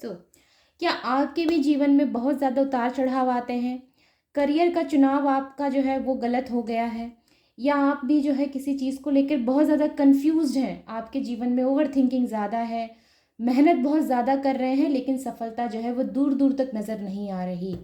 सो क्या आपके भी जीवन में बहुत ज़्यादा उतार चढ़ाव आते हैं? करियर का चुनाव आपका जो है वो गलत हो गया है? या आप भी जो है किसी चीज़ को लेकर बहुत ज़्यादा कन्फ्यूज़्ड हैं, आपके जीवन में ओवरथिंकिंग ज़्यादा है, मेहनत बहुत ज़्यादा कर रहे हैं लेकिन सफलता जो है वो दूर-दूर तक नज़र नहीं आ रही।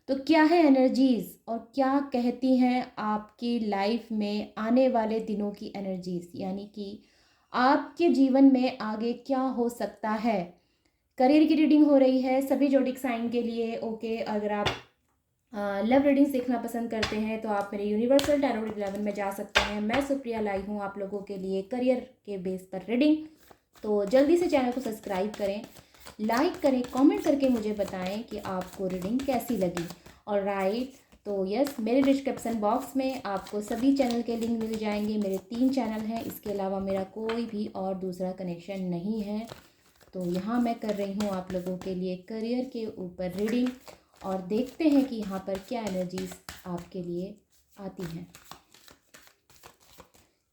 तो क्या है एनर्जीज़ और क्या कहती हैं आपकी लाइफ में आने वाले दिनों की एनर्जीज़? यानी कि आपके जीवन में आगे क्या हो सकता है? करियर की रीडिंग हो रही है सभी ज़ोडिएक साइन के लिए। ओके, अगर आप लव रीडिंग्स देखना पसंद करते हैं तो आप मेरे यूनिवर्सल टैरो 11 में जा सकते हैं। मैं सुप्रिया लाई हूँ आप लोगों के लिए करियर के बेस पर रीडिंग। तो जल्दी से चैनल को सब्सक्राइब करें, लाइक करें, कमेंट करके मुझे बताएं कि आपको रीडिंग कैसी लगी। और राइट, तो यस, मेरे डिस्क्रिप्शन बॉक्स में आपको सभी चैनल के लिंक मिल जाएंगे। मेरे 3 चैनल हैं, इसके अलावा मेरा कोई भी और दूसरा कनेक्शन नहीं है। तो यहाँ मैं कर रही हूँ आप लोगों के लिए करियर के ऊपर रीडिंग और देखते हैं कि यहाँ पर क्या एनर्जीज आपके लिए आती हैं।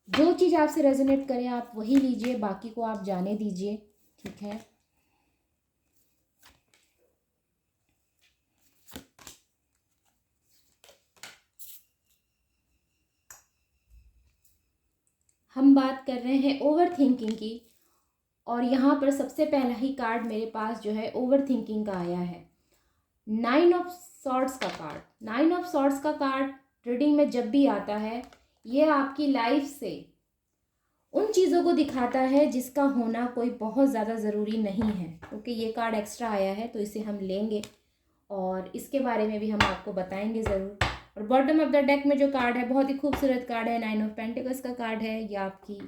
जो चीज़ आपसे रेजोनेट करे आप वही लीजिए, बाकी को आप जाने दीजिए, ठीक है। हम बात कर रहे हैं ओवर थिंकिंग की और यहाँ पर सबसे पहला ही कार्ड मेरे पास जो है ओवर थिंकिंग का आया है, 9 ऑफ सॉर्ड्स का कार्ड। 9 ऑफ सॉर्ड्स का कार्ड रीडिंग में जब भी आता है ये आपकी लाइफ से उन चीज़ों को दिखाता है जिसका होना कोई बहुत ज़्यादा ज़रूरी नहीं है। ओके, ये कार्ड एक्स्ट्रा आया है तो इसे हम लेंगे और इसके बारे में भी हम आपको बताएंगे ज़रूर। और बॉटम ऑफ द डेक में जो कार्ड है बहुत ही खूबसूरत कार्ड है, 9 ऑफ पेंटिकल्स का कार्ड है। ये आपकी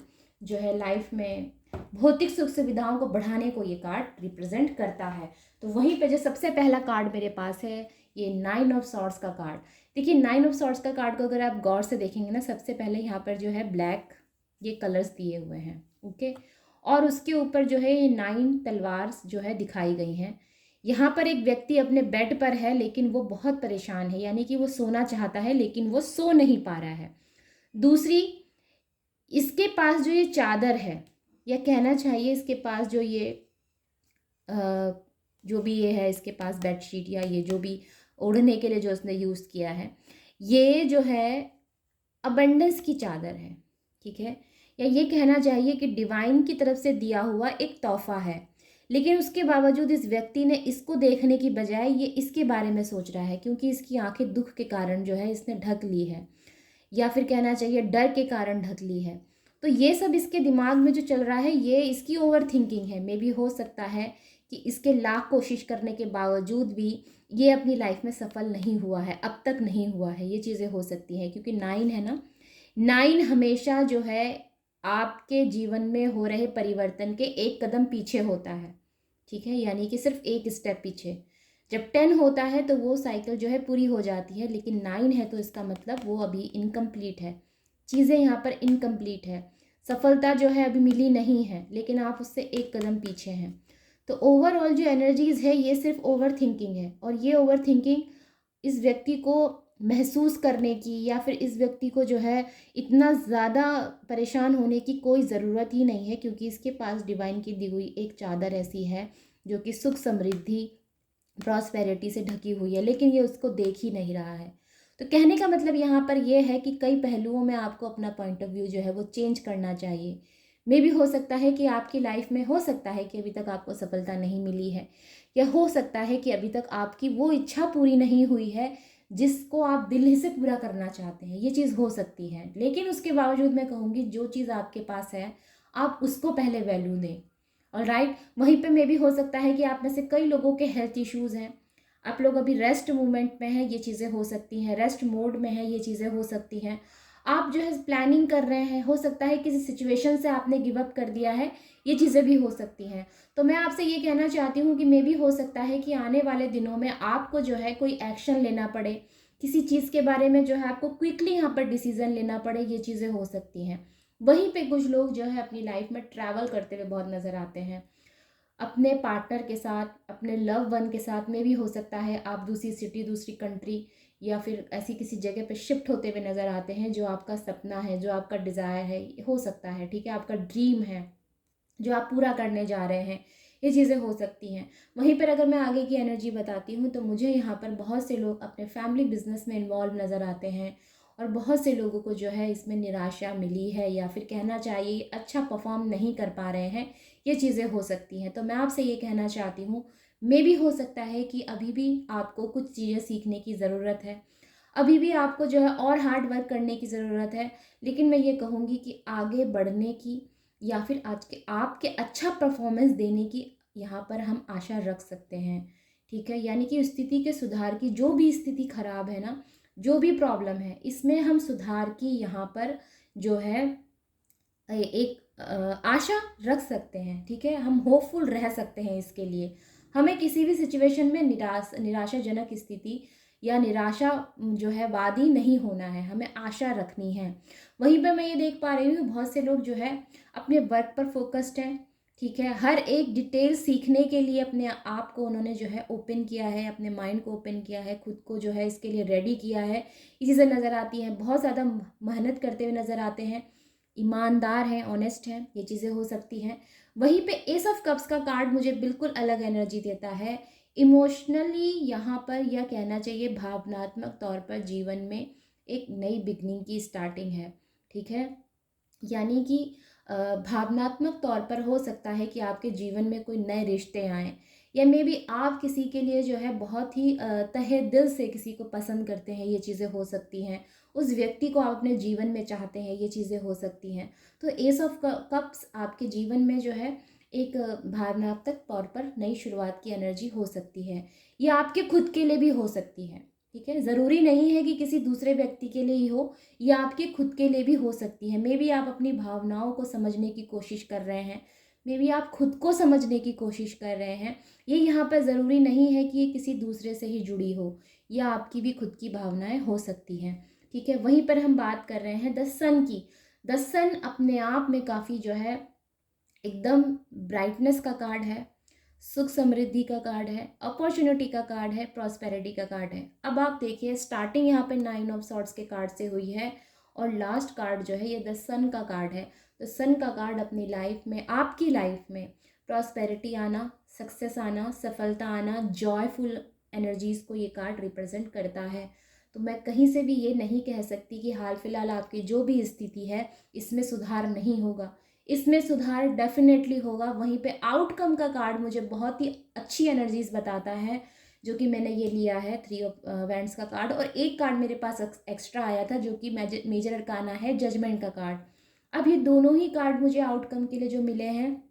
जो है लाइफ में भौतिक सुख सुविधाओं को बढ़ाने को ये कार्ड रिप्रेजेंट करता है। तो वहीं पे जो सबसे पहला कार्ड मेरे पास है ये 9 ऑफ सॉर्ड्स का कार्ड। देखिए 9 ऑफ सॉर्ड्स का कार्ड को अगर आप गौर से देखेंगे ना, सबसे पहले यहाँ पर जो है ब्लैक ये कलर्स दिए हुए हैं। ओके, और उसके ऊपर जो है ये 9 तलवार जो है दिखाई गई हैं। यहाँ पर एक व्यक्ति अपने बेड पर है लेकिन वो बहुत परेशान है, यानी कि वो सोना चाहता है लेकिन वो सो नहीं पा रहा है। दूसरी, इसके पास जो ये चादर है, या कहना चाहिए इसके पास जो ये जो भी ये है, इसके पास बेडशीट या ये जो भी ओढ़ने के लिए जो उसने यूज़ किया है, ये जो है अबंडेंस की चादर है, ठीक है। या ये कहना चाहिए कि डिवाइन की तरफ से दिया हुआ एक तोहफा है, लेकिन उसके बावजूद इस व्यक्ति ने इसको देखने की बजाय ये इसके बारे में सोच रहा है, क्योंकि इसकी आंखें दुख के कारण जो है इसने ढक ली है, या फिर कहना चाहिए डर के कारण ढक ली है। तो ये सब इसके दिमाग में जो चल रहा है ये इसकी ओवर थिंकिंग है। मे भी हो सकता है कि इसके लाख कोशिश करने के बावजूद भी ये अपनी लाइफ में सफल नहीं हुआ है, अब तक नहीं हुआ है। ये चीज़ें हो सकती हैं क्योंकि 9 है ना, 9 हमेशा जो है आपके जीवन में हो रहे परिवर्तन के एक कदम पीछे होता है, ठीक है, यानी कि सिर्फ एक स्टेप पीछे। जब 10 होता है तो वो साइकिल जो है पूरी हो जाती है, लेकिन 9 है तो इसका मतलब वो अभी इनकम्प्लीट है, चीज़ें यहाँ पर इनकम्प्लीट है, सफलता जो है अभी मिली नहीं है, लेकिन आप उससे एक कदम पीछे हैं। तो ओवरऑल जो एनर्जीज़ है ये सिर्फ ओवर थिंकिंग है, और ये ओवर थिंकिंग इस व्यक्ति को महसूस करने की या फिर इस व्यक्ति को जो है इतना ज़्यादा परेशान होने की कोई ज़रूरत ही नहीं है, क्योंकि इसके पास डिवाइन की दी हुई एक चादर ऐसी है जो कि सुख समृद्धि प्रॉस्पेरिटी से ढकी हुई है, लेकिन ये उसको देख ही नहीं रहा है। तो कहने का मतलब यहाँ पर यह है कि कई पहलुओं में आपको अपना पॉइंट ऑफ व्यू जो है वो चेंज करना चाहिए। मे भी हो सकता है कि आपकी लाइफ में हो सकता है कि अभी तक आपको सफलता नहीं मिली है, या हो सकता है कि अभी तक आपकी वो इच्छा पूरी नहीं हुई है जिसको आप दिल से पूरा करना चाहते हैं। ये चीज़ हो सकती है, लेकिन उसके बावजूद मैं कहूँगी जो चीज़ आपके पास है आप उसको पहले वैल्यू दें। और राइट, वहीं पे मे भी हो सकता है कि आप में से कई लोगों के हेल्थ इश्यूज़ हैं, आप लोग अभी रेस्ट मूवमेंट में हैं, ये चीज़ें हो सकती हैं, रेस्ट मोड में हैं, ये चीज़ें हो सकती हैं। आप जो है प्लानिंग कर रहे हैं, हो सकता है किसी सिचुएशन से आपने गिव अप कर दिया है, ये चीज़ें भी हो सकती हैं। तो मैं आपसे ये कहना चाहती हूँ कि मे भी हो सकता है कि आने वाले दिनों में आपको जो है कोई एक्शन लेना पड़े, किसी चीज़ के बारे में जो है आपको क्विकली यहाँ पर डिसीज़न लेना पड़े, ये चीज़ें हो सकती हैं। वहीं पे कुछ लोग जो है अपनी लाइफ में ट्रैवल करते हुए बहुत नज़र आते हैं, अपने पार्टनर के साथ, अपने लव वन के साथ में भी हो सकता है आप दूसरी सिटी, दूसरी कंट्री या फिर ऐसी किसी जगह पे शिफ्ट होते हुए नज़र आते हैं। जो आपका सपना है, जो आपका डिज़ायर है, हो सकता है, ठीक है, आपका ड्रीम है जो आप पूरा करने जा रहे हैं, ये चीज़ें हो सकती हैं। वहीं पर अगर मैं आगे की एनर्जी बताती हूँ तो मुझे यहाँ पर बहुत से लोग अपने फैमिली बिजनेस में इन्वॉल्व नज़र आते हैं और बहुत से लोगों को जो है इसमें निराशा मिली है या फिर कहना चाहिए अच्छा परफॉर्म नहीं कर पा रहे हैं, ये चीज़ें हो सकती हैं। तो मैं आपसे ये कहना चाहती हूँ, मे भी हो सकता है कि अभी भी आपको कुछ चीज़ें सीखने की ज़रूरत है, अभी भी आपको जो है और हार्ड वर्क करने की ज़रूरत है। लेकिन मैं ये कहूँगी कि आगे बढ़ने की या फिर आज के आपके अच्छा परफॉर्मेंस देने की यहाँ पर हम आशा रख सकते हैं। ठीक है, यानी कि स्थिति के सुधार की, जो भी स्थिति खराब है ना, जो भी प्रॉब्लम है, इसमें हम सुधार की यहाँ पर जो है एक आशा रख सकते हैं। ठीक है, हम होपफुल रह सकते हैं इसके लिए। हमें किसी भी सिचुएशन में निराशाजनक स्थिति या निराशा जो है वादी नहीं होना है, हमें आशा रखनी है। वहीं पर मैं ये देख पा रही हूँ बहुत से लोग जो है अपने वर्क पर फोकस्ड हैं। ठीक है, हर एक डिटेल सीखने के लिए अपने आप को उन्होंने जो है ओपन किया है, अपने माइंड को ओपन किया है, खुद को जो है इसके लिए रेडी किया है। ये चीज़ें नज़र आती हैं, बहुत ज़्यादा मेहनत करते हुए नज़र आते हैं, ईमानदार हैं, ऑनेस्ट हैं, ये चीज़ें हो सकती हैं। वहीं पे एस ऑफ कप्स का कार्ड मुझे बिल्कुल अलग एनर्जी देता है। इमोशनली यहाँ पर यह कहना चाहिए भावनात्मक तौर पर जीवन में एक नई बिगनिंग की स्टार्टिंग है। ठीक है, यानी कि भावनात्मक तौर पर हो सकता है कि आपके जीवन में कोई नए रिश्ते आएँ या मे बी आप किसी के लिए जो है बहुत ही तहे दिल से किसी को पसंद करते हैं, ये चीज़ें हो सकती हैं। उस व्यक्ति को आप अपने जीवन में चाहते हैं, ये चीज़ें हो सकती हैं। तो एस ऑफ कप्स आपके जीवन में जो है एक भावनात्मक तौर पर नई शुरुआत की एनर्जी हो सकती है। ये आपके खुद के लिए भी हो सकती है। ठीक है, ज़रूरी नहीं है कि किसी दूसरे व्यक्ति के लिए ही हो, या आपके खुद के लिए भी हो सकती है। मे बी आप अपनी भावनाओं को समझने की कोशिश कर रहे हैं, मे बी आप खुद को समझने की कोशिश कर रहे हैं। ये यहाँ पर ज़रूरी नहीं है कि ये किसी दूसरे से ही जुड़ी हो, या आपकी भी खुद की भावनाएं हो सकती हैं। ठीक है, वहीं पर हम बात कर रहे हैं द सन की। द सन अपने आप में काफ़ी जो है एकदम ब्राइटनेस का कार्ड है, सुख समृद्धि का कार्ड है, अपॉर्चुनिटी का कार्ड है, प्रॉस्पेरिटी का कार्ड है। अब आप देखिए स्टार्टिंग यहाँ पे 9 ऑफ सॉर्ड्स के कार्ड से हुई है और लास्ट कार्ड जो है ये द सन का कार्ड है। तो सन का कार्ड अपनी लाइफ में, आपकी लाइफ में प्रॉस्पेरिटी आना, सक्सेस आना, सफलता आना, जॉयफुल एनर्जीज़ को ये कार्ड रिप्रेजेंट करता है। तो मैं कहीं से भी ये नहीं कह सकती कि हाल फिलहाल आपकी जो भी स्थिति है इसमें सुधार नहीं होगा, इसमें सुधार डेफिनेटली होगा। वहीं पे आउटकम का कार्ड मुझे बहुत ही अच्छी एनर्जीज बताता है, जो कि मैंने ये लिया है 3 ऑफ वैंड्स का कार्ड, और एक कार्ड मेरे पास एक्स्ट्रा आया था जो कि मेजर अरकाना है, जजमेंट का कार्ड। अब ये दोनों ही कार्ड मुझे आउटकम के लिए जो मिले हैं,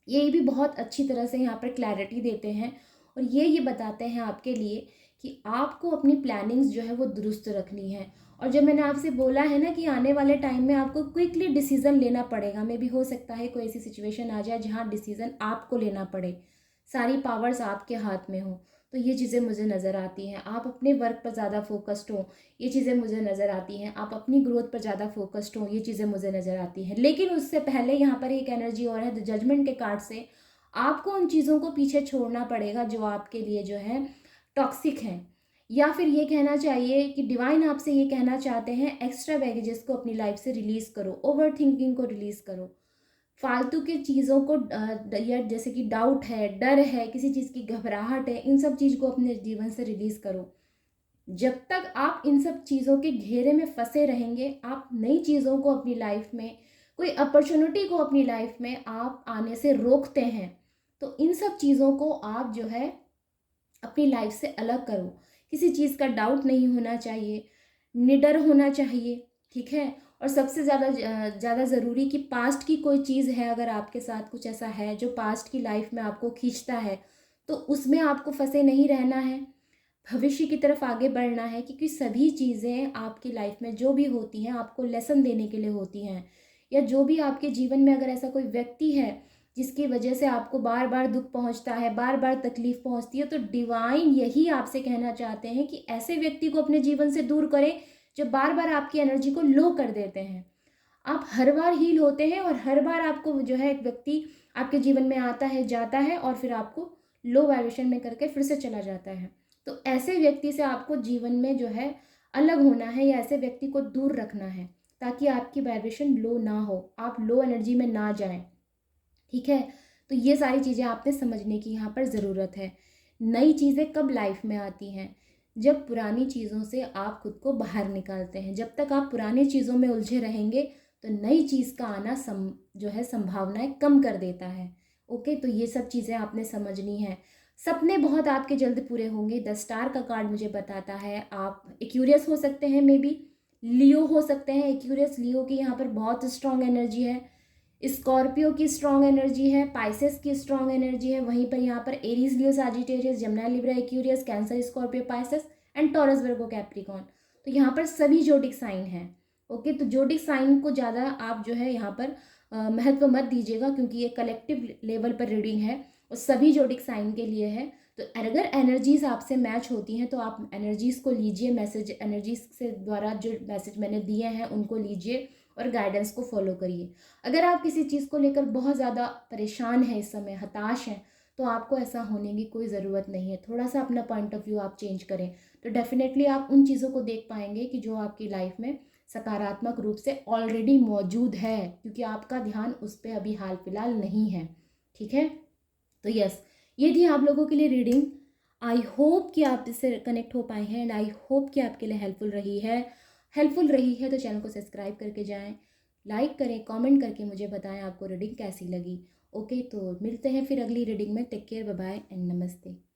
ये भी बहुत अच्छी तरह से यहाँ पर क्लैरिटी देते हैं और ये बताते हैं आपके लिए कि आपको अपनी प्लानिंग्स जो है वो दुरुस्त रखनी है। और जब मैंने आपसे बोला है ना कि आने वाले टाइम में आपको क्विकली डिसीज़न लेना पड़ेगा, मे भी हो सकता है कोई ऐसी सिचुएशन आ जाए जहाँ डिसीज़न आपको लेना पड़े, सारी पावर्स आपके हाथ में हो, तो ये चीज़ें मुझे नज़र आती हैं। आप अपने वर्क पर ज़्यादा फोकस्ड हो, ये चीज़ें मुझे नज़र आती हैं। आप अपनी ग्रोथ पर ज़्यादा फोकस्ड हो, ये चीज़ें मुझे नज़र आती हैं। लेकिन उससे पहले यहाँ पर एक एनर्जी और है, द जजमेंट के कार्ड से आपको उन चीज़ों को पीछे छोड़ना पड़ेगा जो आपके लिए जो है टॉक्सिक हैं, या फिर ये कहना चाहिए कि डिवाइन आपसे ये कहना चाहते हैं एक्स्ट्रा बैगेजेस को अपनी लाइफ से रिलीज़ करो, ओवर थिंकिंग को रिलीज़ करो, फालतू की चीज़ों को या जैसे कि डाउट है, डर है, किसी चीज़ की घबराहट है, इन सब चीज़ को अपने जीवन से रिलीज़ करो। जब तक आप इन सब चीज़ों के घेरे में फंसे रहेंगे, आप नई चीज़ों को अपनी लाइफ में, कोई अपॉर्चुनिटी को अपनी लाइफ में आप आने से रोकते हैं, तो इन सब चीज़ों को आप जो है अपनी लाइफ से अलग करो। किसी चीज़ का डाउट नहीं होना चाहिए, निडर होना चाहिए। ठीक है, और सबसे ज़्यादा ज़रूरी कि पास्ट की कोई चीज़ है, अगर आपके साथ कुछ ऐसा है जो पास्ट की लाइफ में आपको खींचता है, तो उसमें आपको फंसे नहीं रहना है, भविष्य की तरफ आगे बढ़ना है, क्योंकि सभी चीज़ें आपकी लाइफ में जो भी होती हैं आपको लेसन देने के लिए होती हैं। या जो भी आपके जीवन में अगर ऐसा कोई व्यक्ति है जिसकी वजह से आपको बार बार दुख पहुंचता है, बार बार तकलीफ पहुंचती है, तो डिवाइन यही आपसे कहना चाहते हैं कि ऐसे व्यक्ति को अपने जीवन से दूर करें जो बार बार आपकी एनर्जी को लो कर देते हैं। आप हर बार हील होते हैं और हर बार आपको जो है एक व्यक्ति आपके जीवन में आता है, जाता है और फिर आपको लो वाइब्रेशन में करके फिर से चला जाता है। तो ऐसे व्यक्ति से आपको जीवन में जो है अलग होना है, या ऐसे व्यक्ति को दूर रखना है, ताकि आपकी वाइब्रेशन लो ना हो, आप लो एनर्जी में ना जाएं। ठीक है, तो ये सारी चीज़ें आपने समझने की यहाँ पर ज़रूरत है। नई चीज़ें कब लाइफ में आती हैं? जब पुरानी चीज़ों से आप खुद को बाहर निकालते हैं। जब तक आप पुरानी चीज़ों में उलझे रहेंगे तो नई चीज़ का आना जो है संभावनाएं कम कर देता है। ओके, तो ये सब चीज़ें आपने समझनी है। सपने बहुत आपके जल्द पूरे होंगे। 10 स्टार का कार्ड मुझे बताता है आप एक्यूरियस हो सकते हैं, मे बी लियो हो सकते हैं। एक्यूरियस लियो की यहाँ पर बहुत स्ट्रॉन्ग एनर्जी है। स्कॉर्पियो की स्ट्रॉन्ग एनर्जी है। पाइसेस की स्ट्रॉन्ग एनर्जी है। वहीं पर यहाँ पर Aries, Leo, Sagittarius, Jamuna, Libra, Aquarius, cancer, Scorpio, Pisces and taurus, Virgo, Capricorn. तो यहाँ पर सभी जोडिक साइन हैं। ओके, तो जोडिक साइन को ज़्यादा आप जो है यहाँ पर महत्व मत दीजिएगा, क्योंकि ये कलेक्टिव लेवल पर रीडिंग है और सभी जोडिक साइन के लिए है। तो अगर एनर्जीज आपसे मैच होती हैं तो आप एनर्जीज को लीजिए, मैसेज एनर्जीज से द्वारा जो मैसेज मैंने दिए हैं उनको लीजिए और गाइडेंस को फॉलो करिए। अगर आप किसी चीज़ को लेकर बहुत ज़्यादा परेशान हैं, इस समय हताश हैं, तो आपको ऐसा होने की कोई ज़रूरत नहीं है। थोड़ा सा अपना पॉइंट ऑफ व्यू आप चेंज करें तो डेफिनेटली आप उन चीज़ों को देख पाएंगे कि जो आपकी लाइफ में सकारात्मक रूप से ऑलरेडी मौजूद है, क्योंकि आपका ध्यान उस पर अभी हाल फिलहाल नहीं है। ठीक है, तो यस, ये थी आप लोगों के लिए रीडिंग। आई होप कि आप इससे कनेक्ट हो पाए हैं एंड आई होप कि आपके लिए हेल्पफुल रही है। तो चैनल को सब्सक्राइब करके जाएं, लाइक करें, कमेंट करके मुझे बताएं आपको रीडिंग कैसी लगी। ओके, तो मिलते हैं फिर अगली रीडिंग में। Take care, bye bye and नमस्ते।